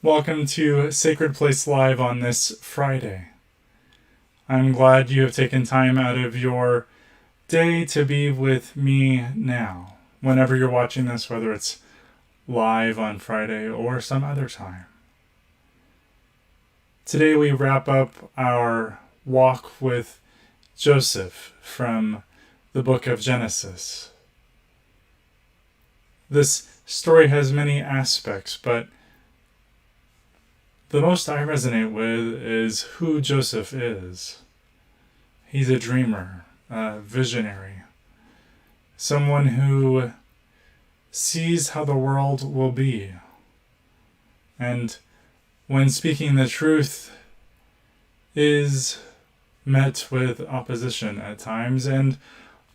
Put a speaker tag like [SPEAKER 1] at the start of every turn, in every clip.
[SPEAKER 1] Welcome to Sacred Place Live on this Friday. I'm glad you have taken time out of your day to be with me now, whenever you're watching this, whether it's live on Friday or some other time. Today we wrap up our walk with Joseph from the book of Genesis. This story has many aspects, but the most I resonate with is who Joseph is. He's a dreamer, a visionary, someone who sees how the world will be. And when speaking the truth, is met with opposition at times and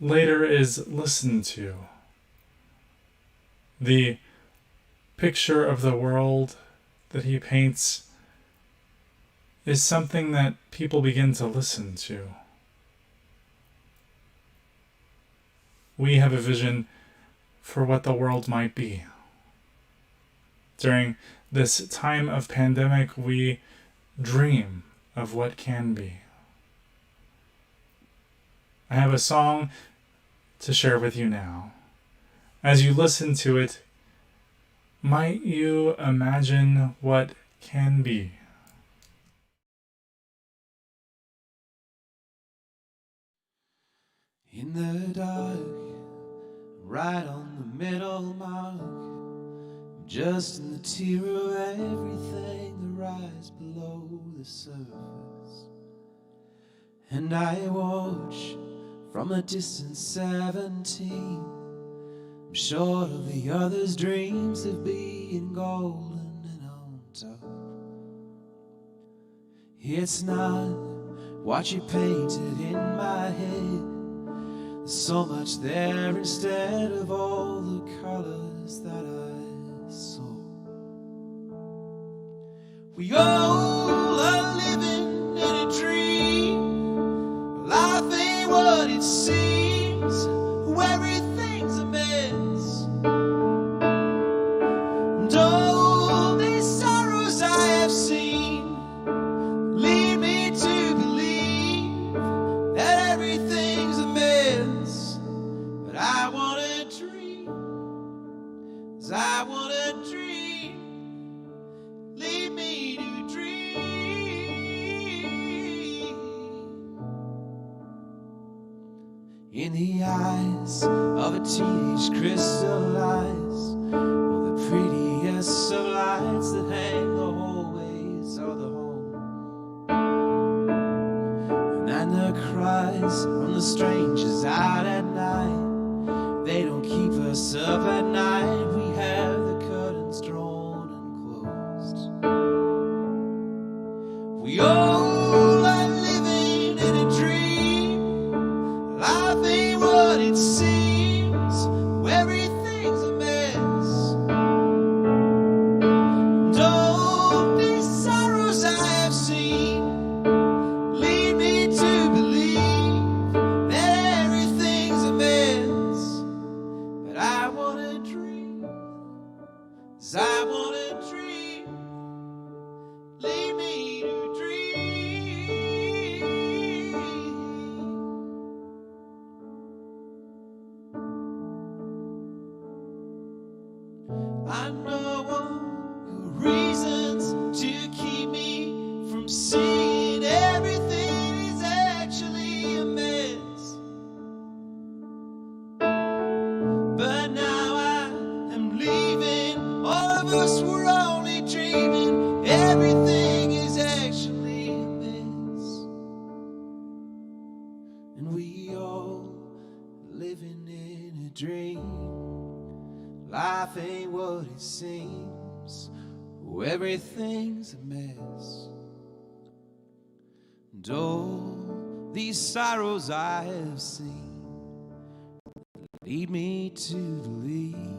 [SPEAKER 1] later is listened to. The picture of the world that he paints is something that people begin to listen to. We have a vision for what the world might be. During this time of pandemic, we dream of what can be. I have a song to share with you now. As you listen to it, might you imagine what can be?
[SPEAKER 2] In the dark, right on the middle mark, just in the tier of everything that rise below the surface. And I watch from a distant 17. I'm short of the others' dreams of being golden and on top. It's not what you painted in my head. There's so much there instead of all the colors that I saw. We all are living in a dream. Life ain't what it seems. Everything's a mess. And all these sorrows I have seen lead me to believe that everything's a mess. But I want to dream, 'cause I want to dream. Lead me to dream. In the eyes of a teenage crystallize all the prettiest of lights that hang the hallways of the home. And the cries from the strangers out at night, they don't keep us up at night. We have the curtains drawn and closed. We all are living in a dream. Life ain't what it seems. Everything's a mess. And all these sorrows I have seen lead me to believe that everything's a mess. But I want to dream, 'cause I want to dream. Lead me to dream. I know reasons to keep me from seeing everything is actually a mess. But now I am leaving. All of us were only dreaming. Everything is actually a mess. And we all living in a dream. Life ain't what it seems. Oh, everything's a mess. And all these sorrows I have seen lead me to believe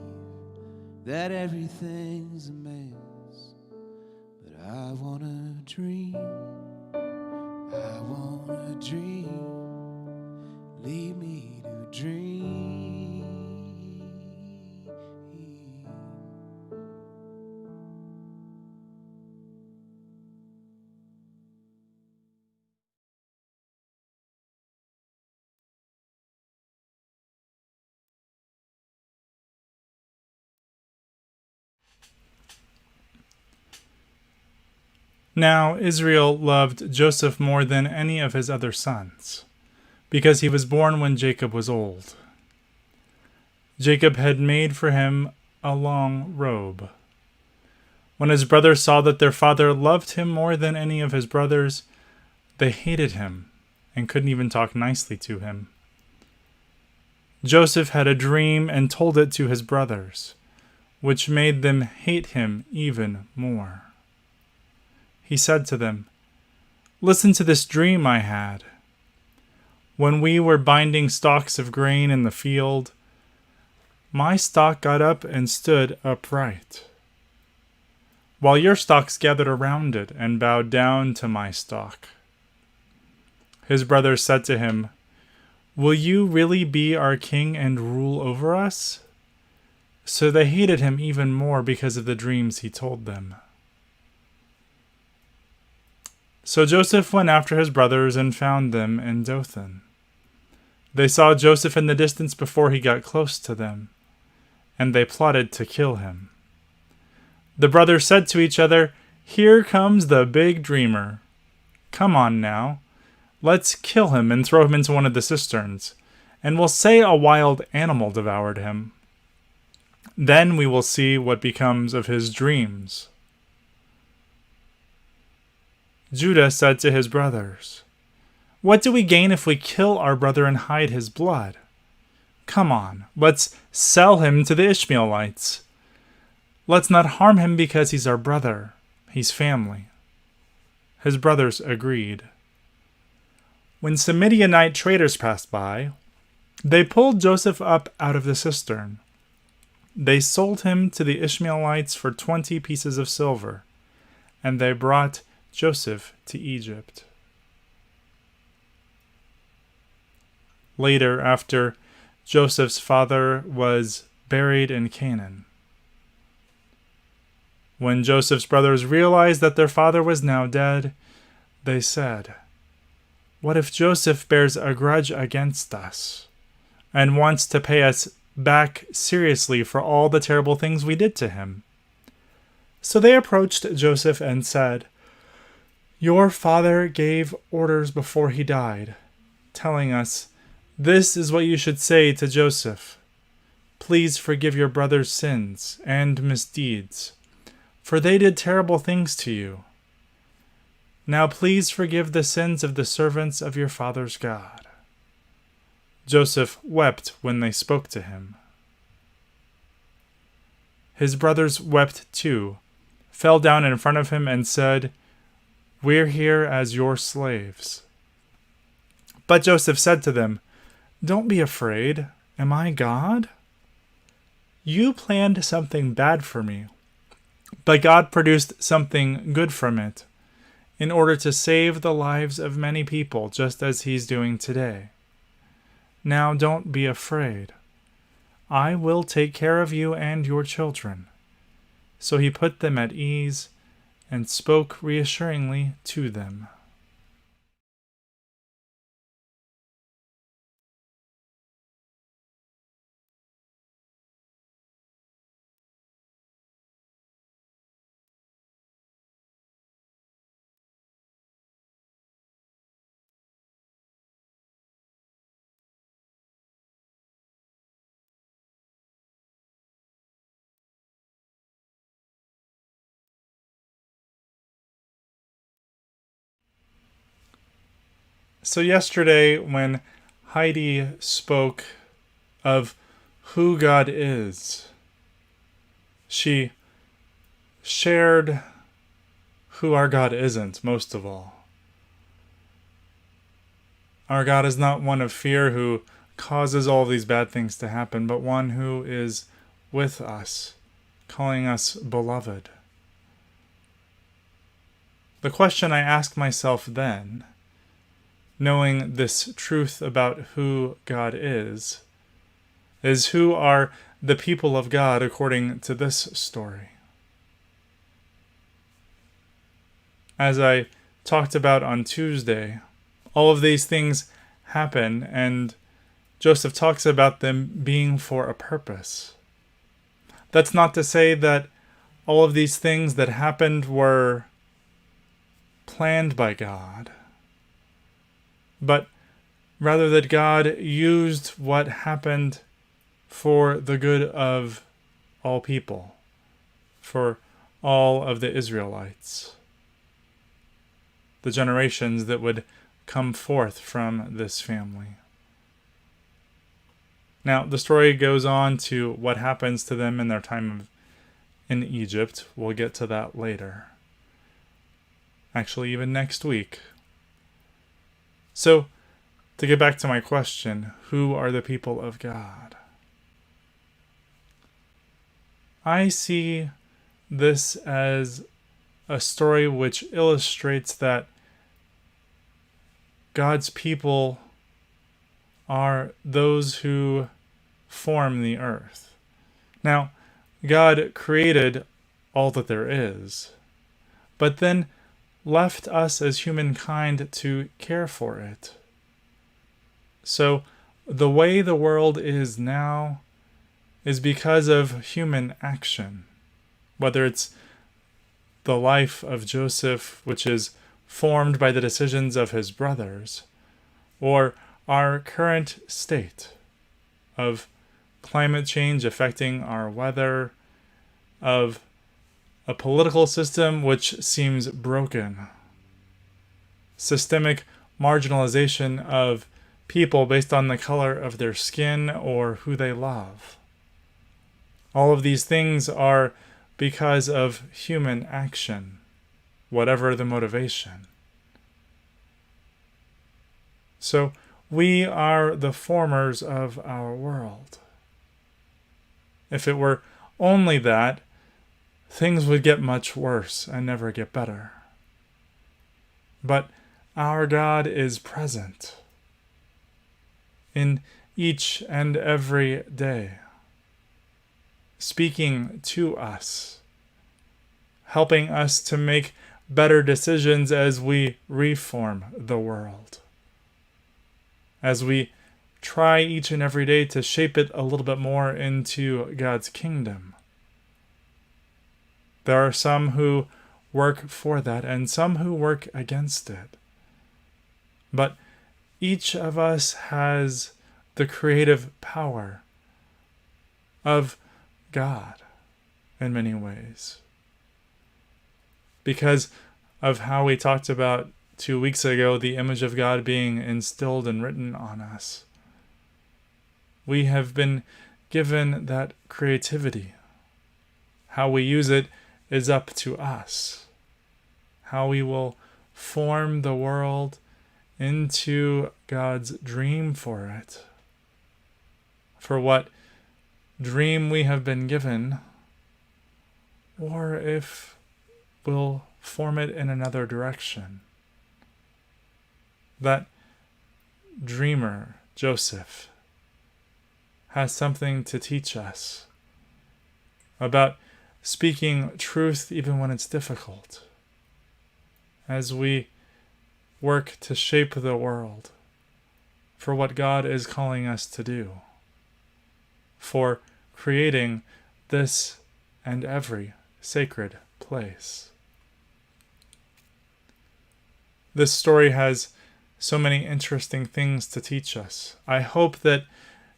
[SPEAKER 2] that everything's a mess. But I wanna dream, I wanna dream. Lead me to dream.
[SPEAKER 1] Now Israel loved Joseph more than any of his other sons, because he was born when Jacob was old. Jacob had made for him a long robe. When his brothers saw that their father loved him more than any of his brothers, they hated him and couldn't even talk nicely to him. Joseph had a dream and told it to his brothers, which made them hate him even more. He said to them, "Listen to this dream I had. When we were binding stalks of grain in the field, my stalk got up and stood upright, while your stalks gathered around it and bowed down to my stalk." His brothers said to him, "Will you really be our king and rule over us?" So they hated him even more because of the dreams he told them. So Joseph went after his brothers and found them in Dothan. They saw Joseph in the distance before he got close to them, and they plotted to kill him. The brothers said to each other, "Here comes the big dreamer. Come on now, let's kill him and throw him into one of the cisterns, and we'll say a wild animal devoured him. Then we will see what becomes of his dreams." Judah said to his brothers, "What do we gain if we kill our brother and hide his blood? Come on, let's sell him to the Ishmaelites. Let's not harm him because he's our brother. He's family." His brothers agreed. When some Midianite traders passed by, they pulled Joseph up out of the cistern. They sold him to the Ishmaelites for 20 pieces of silver, and they brought Joseph to Egypt. Later, after Joseph's father was buried in Canaan, when Joseph's brothers realized that their father was now dead, they said, "What if Joseph bears a grudge against us and wants to pay us back seriously for all the terrible things we did to him?" So they approached Joseph and said, "Your father gave orders before he died, telling us, 'This is what you should say to Joseph. Please forgive your brother's sins and misdeeds, for they did terrible things to you. Now please forgive the sins of the servants of your father's God.'" Joseph wept when they spoke to him. His brothers wept too, fell down in front of him and said, "We're here as your slaves." But Joseph said to them, "Don't be afraid. Am I God? You planned something bad for me, but God produced something good from it, in order to save the lives of many people, just as he's doing today. Now don't be afraid. I will take care of you and your children." So he put them at ease and spoke reassuringly to them. So yesterday, when Heidi spoke of who God is, she shared who our God isn't, most of all. Our God is not one of fear who causes all these bad things to happen, but one who is with us, calling us beloved. The question I asked myself then, knowing this truth about who God is who are the people of God according to this story? As I talked about on Tuesday, all of these things happen, and Joseph talks about them being for a purpose. That's not to say that all of these things that happened were planned by God, but rather that God used what happened for the good of all people, for all of the Israelites, the generations that would come forth from this family. Now, the story goes on to what happens to them in their time in Egypt. We'll get to that later. Actually, even next week. So, to get back to my question, who are the people of God? I see this as a story which illustrates that God's people are those who form the earth. Now, God created all that there is, but then left us as humankind to care for it. So, the way the world is now is because of human action. Whether it's the life of Joseph, which is formed by the decisions of his brothers, or our current state of climate change affecting our weather, of a political system which seems broken, systemic marginalization of people based on the color of their skin or who they love. All of these things are because of human action, whatever the motivation. So we are the formers of our world. If it were only that, things would get much worse and never get better. But our God is present in each and every day, speaking to us, helping us to make better decisions as we reform the world, as we try each and every day to shape it a little bit more into God's kingdom. There are some who work for that and some who work against it. But each of us has the creative power of God in many ways. Because of how we talked about 2 weeks ago, the image of God being instilled and written on us. We have been given that creativity. How we use it is up to us. How we will form the world into God's dream for it. For what dream we have been given, or if we'll form it in another direction. That dreamer, Joseph, has something to teach us about speaking truth even when it's difficult, as we work to shape the world for what God is calling us to do, for creating this and every sacred place. This story has so many interesting things to teach us. I hope that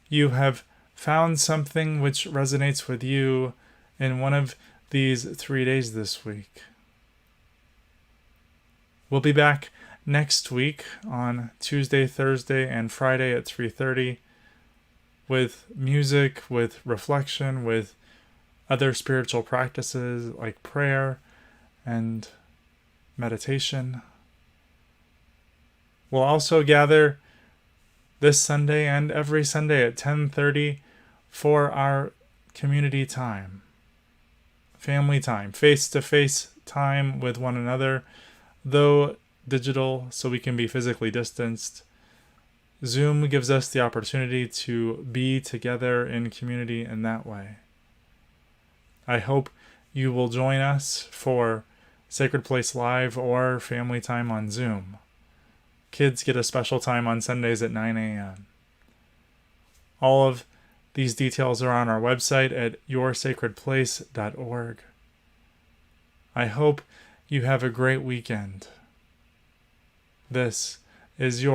[SPEAKER 1] you have found something which resonates with you in one of these 3 days this week. We'll be back next week on Tuesday, Thursday, and Friday at 3:30 with music, with reflection, with other spiritual practices like prayer and meditation. We'll also gather this Sunday and every Sunday at 10:30 for our community time, family time, face-to-face time with one another, though digital, so we can be physically distanced. Zoom gives us the opportunity to be together in community in that way. I hope you will join us for Sacred Place Live or family time on Zoom. Kids get a special time on Sundays at 9 a.m. All of these details are on our website at yoursacredplace.org. I hope you have a great weekend. This is your